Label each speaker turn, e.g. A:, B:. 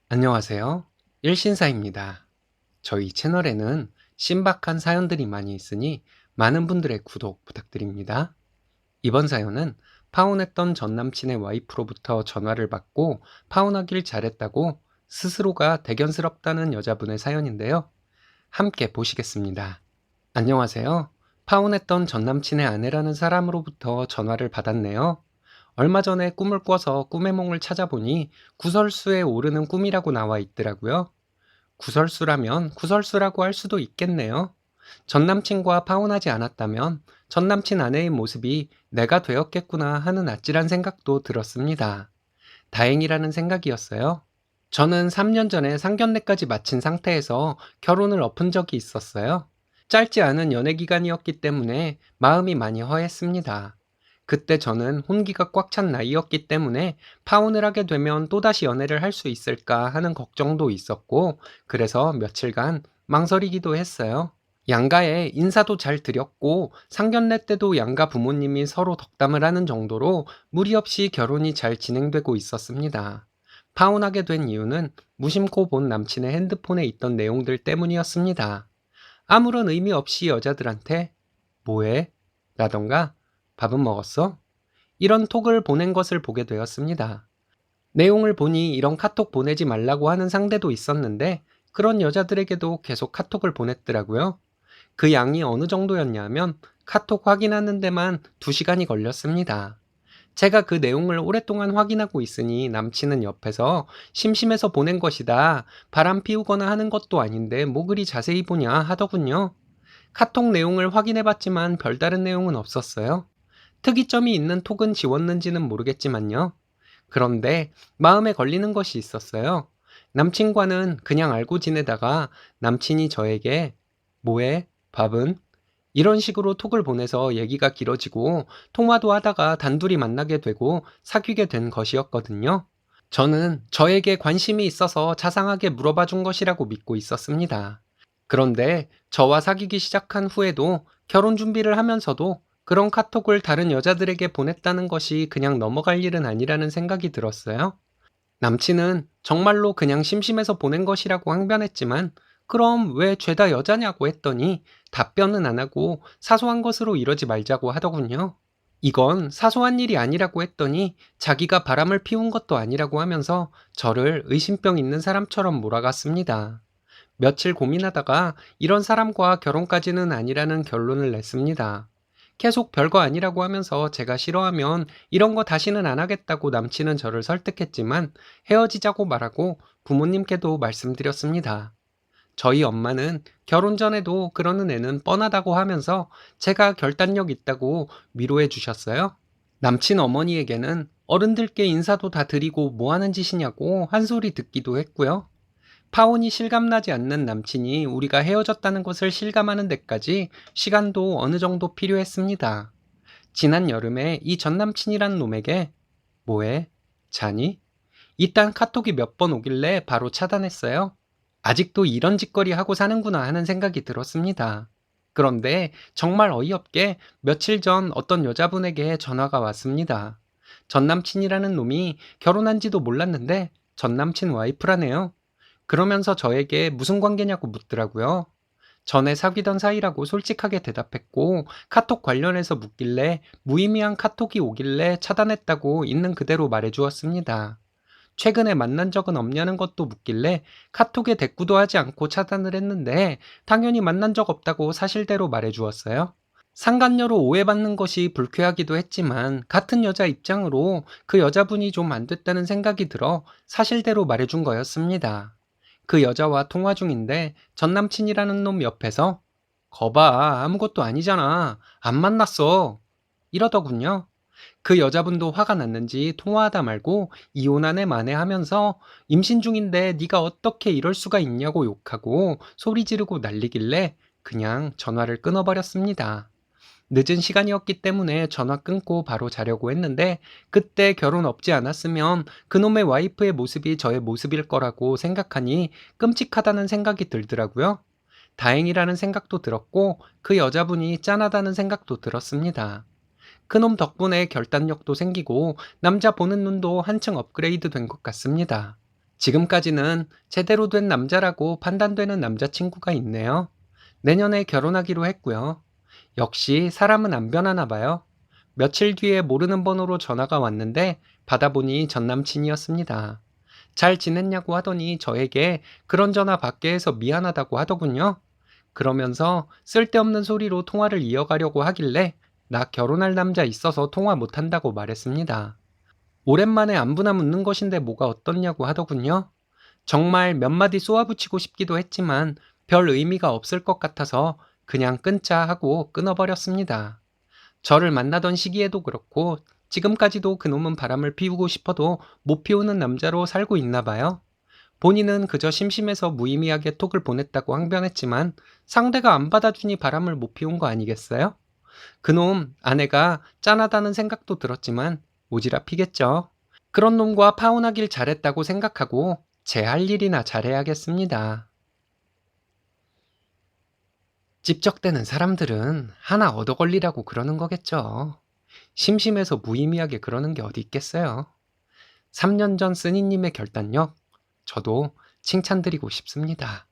A: 안녕하세요. 일신사입니다. 저희 채널에는 신박한 사연들이 많이 있으니 많은 분들의 구독 부탁드립니다. 이번 사연은 파혼했던 전 남친의 와이프로부터 전화를 받고 파혼하길 잘했다고 스스로가 대견스럽다는 여자분의 사연인데요. 함께 보시겠습니다. 안녕하세요. 파혼했던 전 남친의 아내라는 사람으로부터 전화를 받았네요. 얼마 전에 꿈을 꿔서 꿈의 몽을 찾아보니 구설수에 오르는 꿈이라고 나와 있더라고요. 구설수라면 구설수라고 할 수도 있겠네요. 전 남친과 파혼하지 않았다면 전 남친 아내의 모습이 내가 되었겠구나 하는 아찔한 생각도 들었습니다. 다행이라는 생각이었어요. 저는 3년 전에 상견례까지 마친 상태에서 결혼을 엎은 적이 있었어요. 짧지 않은 연애 기간이었기 때문에 마음이 많이 허했습니다. 그때 저는 혼기가 꽉 찬 나이였기 때문에 파혼을 하게 되면 또다시 연애를 할 수 있을까 하는 걱정도 있었고, 그래서 며칠간 망설이기도 했어요. 양가에 인사도 잘 드렸고, 상견례 때도 양가 부모님이 서로 덕담을 하는 정도로 무리 없이 결혼이 잘 진행되고 있었습니다. 파혼하게 된 이유는 무심코 본 남친의 핸드폰에 있던 내용들 때문이었습니다. 아무런 의미 없이 여자들한테 뭐해? 라던가 밥은 먹었어? 이런 톡을 보낸 것을 보게 되었습니다. 내용을 보니 이런 카톡 보내지 말라고 하는 상대도 있었는데 그런 여자들에게도 계속 카톡을 보냈더라고요. 그 양이 어느 정도였냐면 카톡 확인하는 데만 2시간이 걸렸습니다. 제가 그 내용을 오랫동안 확인하고 있으니 남친은 옆에서 심심해서 보낸 것이다. 바람 피우거나 하는 것도 아닌데 뭐 그리 자세히 보냐 하더군요. 카톡 내용을 확인해봤지만 별다른 내용은 없었어요. 특이점이 있는 톡은 지웠는지는 모르겠지만요. 그런데 마음에 걸리는 것이 있었어요. 남친과는 그냥 알고 지내다가 남친이 저에게 뭐해? 밥은? 이런 식으로 톡을 보내서 얘기가 길어지고 통화도 하다가 단둘이 만나게 되고 사귀게 된 것이었거든요. 저는 저에게 관심이 있어서 자상하게 물어봐 준 것이라고 믿고 있었습니다. 그런데 저와 사귀기 시작한 후에도 결혼 준비를 하면서도 그런 카톡을 다른 여자들에게 보냈다는 것이 그냥 넘어갈 일은 아니라는 생각이 들었어요. 남친은 정말로 그냥 심심해서 보낸 것이라고 항변했지만 그럼 왜 죄다 여자냐고 했더니 답변은 안 하고 사소한 것으로 이러지 말자고 하더군요. 이건 사소한 일이 아니라고 했더니 자기가 바람을 피운 것도 아니라고 하면서 저를 의심병 있는 사람처럼 몰아갔습니다. 며칠 고민하다가 이런 사람과 결혼까지는 아니라는 결론을 냈습니다. 계속 별거 아니라고 하면서 제가 싫어하면 이런 거 다시는 안 하겠다고 남친은 저를 설득했지만 헤어지자고 말하고 부모님께도 말씀드렸습니다. 저희 엄마는 결혼 전에도 그러는 애는 뻔하다고 하면서 제가 결단력 있다고 위로해 주셨어요. 남친 어머니에게는 어른들께 인사도 다 드리고 뭐 하는 짓이냐고 한 소리 듣기도 했고요. 파혼이 실감나지 않는 남친이 우리가 헤어졌다는 것을 실감하는 데까지 시간도 어느 정도 필요했습니다. 지난 여름에 이 전 남친이란 놈에게 뭐해? 자니? 이딴 카톡이 몇 번 오길래 바로 차단했어요. 아직도 이런 짓거리 하고 사는구나 하는 생각이 들었습니다. 그런데 정말 어이없게 며칠 전 어떤 여자분에게 전화가 왔습니다. 전 남친이라는 놈이 결혼한 지도 몰랐는데 전 남친 와이프라네요. 그러면서 저에게 무슨 관계냐고 묻더라고요. 전에 사귀던 사이라고 솔직하게 대답했고 카톡 관련해서 묻길래 무의미한 카톡이 오길래 차단했다고 있는 그대로 말해주었습니다. 최근에 만난 적은 없냐는 것도 묻길래 카톡에 대꾸도 하지 않고 차단을 했는데 당연히 만난 적 없다고 사실대로 말해주었어요. 상간녀로 오해받는 것이 불쾌하기도 했지만 같은 여자 입장으로 그 여자분이 좀 안 됐다는 생각이 들어 사실대로 말해준 거였습니다. 그 여자와 통화 중인데 전 남친이라는 놈 옆에서 거봐 아무것도 아니잖아 안 만났어 이러더군요. 그 여자분도 화가 났는지 통화하다 말고 이혼하네 만에하면서 임신 중인데 네가 어떻게 이럴 수가 있냐고 욕하고 소리 지르고 난리길래 그냥 전화를 끊어버렸습니다. 늦은 시간이었기 때문에 전화 끊고 바로 자려고 했는데 그때 결혼 없지 않았으면 그놈의 와이프의 모습이 저의 모습일 거라고 생각하니 끔찍하다는 생각이 들더라고요. 다행이라는 생각도 들었고 그 여자분이 짠하다는 생각도 들었습니다. 그놈 덕분에 결단력도 생기고 남자 보는 눈도 한층 업그레이드 된 것 같습니다. 지금까지는 제대로 된 남자라고 판단되는 남자친구가 있네요. 내년에 결혼하기로 했고요. 역시 사람은 안 변하나 봐요. 며칠 뒤에 모르는 번호로 전화가 왔는데 받아보니 전 남친이었습니다. 잘 지냈냐고 하더니 저에게 그런 전화 받게 해서 미안하다고 하더군요. 그러면서 쓸데없는 소리로 통화를 이어가려고 하길래 나 결혼할 남자 있어서 통화 못한다고 말했습니다. 오랜만에 안부나 묻는 것인데 뭐가 어떻냐고 하더군요. 정말 몇 마디 쏘아붙이고 싶기도 했지만 별 의미가 없을 것 같아서 그냥 끊자 하고 끊어버렸습니다. 저를 만나던 시기에도 그렇고 지금까지도 그놈은 바람을 피우고 싶어도 못 피우는 남자로 살고 있나 봐요. 본인은 그저 심심해서 무의미하게 톡을 보냈다고 항변했지만 상대가 안 받아주니 바람을 못 피운 거 아니겠어요? 그놈 아내가 짠하다는 생각도 들었지만 오지랖 피겠죠. 그런 놈과 파혼하길 잘했다고 생각하고 제 할 일이나 잘해야겠습니다. 찝적대는 사람들은 하나 얻어 걸리라고 그러는 거겠죠. 심심해서 무의미하게 그러는 게 어디 있겠어요. 3년 전 쓰니님의 결단력, 저도 칭찬드리고 싶습니다.